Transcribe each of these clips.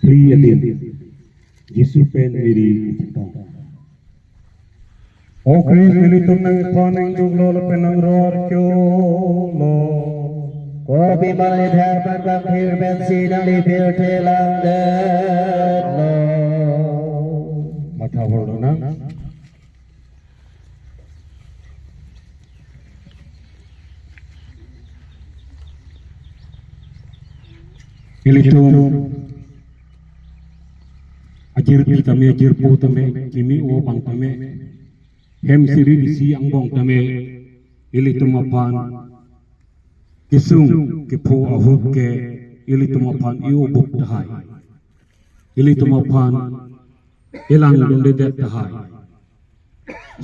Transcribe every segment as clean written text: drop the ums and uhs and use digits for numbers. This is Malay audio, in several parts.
प्रिय दिन यीशु पेन मेरी O Chris militum nang paning juglo penang roar kyo lo Ko bi malai thar ban bang phir ben si nang li phir the lang de lo matha bordo na militum ajir tame ajir po tame kimi o bang tame hem siri isi angbong tame ilitum apan kisung kipo ahuk ke ilitum apan iu buk tahai ilitum apan ilang dunde det tahai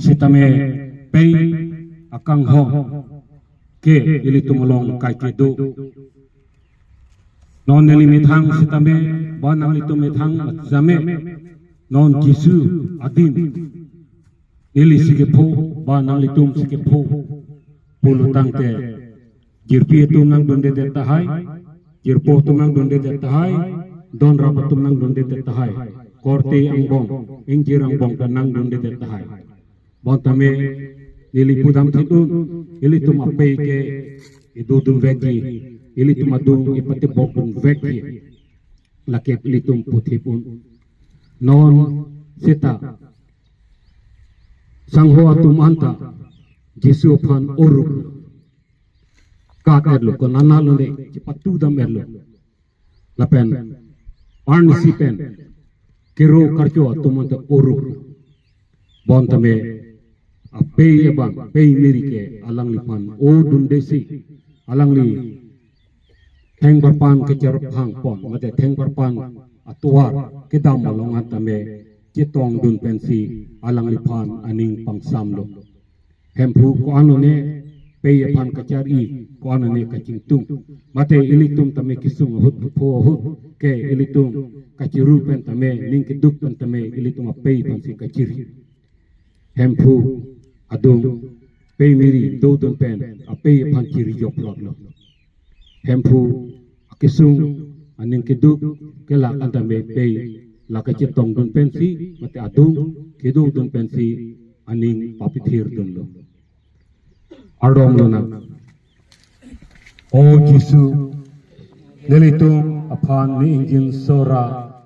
sitame pei akang ho ke ilitum long kai tidu non nelimithang sitame ban alitum ithang jame non kisu adim ili sikepo ba nang litum sikepo pulu tangte jirpi tum nang donde de tahai jirpo tum nang donde de tahai don rapat tum nang donde de tahai korte angbong ingjir angbong kan nang donde de tahai bon tame ili pudam tidun ili tum ape ke idudun vegi ili tum adung ipate bokun vegi lake ili tum putipun non sita Sangho atum anta Jesu pan oruk kat erlo ko nanalo ne patu dam erlo lapen arnisi pen kiro karcho atum anta oruk bon tame ape yabang pe merike alang lipan o dundesi alang li theng barpan ke charap hang pon mate theng barpan atuar kedam malong atame Citong dun pensi alang lipan aning pangsam lo. Hempu ko ano ne pay pan kacari ko ano ne kacingtung. Mate ilitum tame kisung hut po hut ke ilitum kaciru pen tame ning keduk pen tame ilitum pay pansi kaciri. Hempu adung pay miri do dun pen pay pan ciri joplot lo. Hempu kisung aning keduk kelak antame pay laka citong dun pensi mate adung kedu dun pensi aning papithir dun lo ardom lo na o Jesu nelitum aphan ni injin sora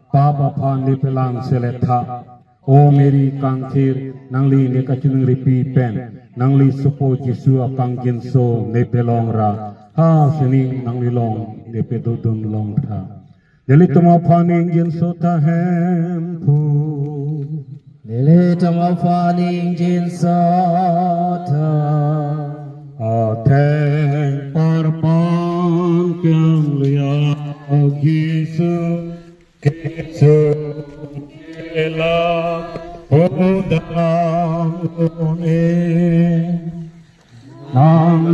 pap aphan ni pelang seletha o meri kangthir nangli ne kachung ripi pen nangli supo Jesu apang jin so ne pelong ra ha sini nangli long ne pedodun long tha Nelitum apaning jin sota hempu Nilitum apaning jin sota Ateng parpan kyang liya Yesu Kesu Kelak Hodang Une Nang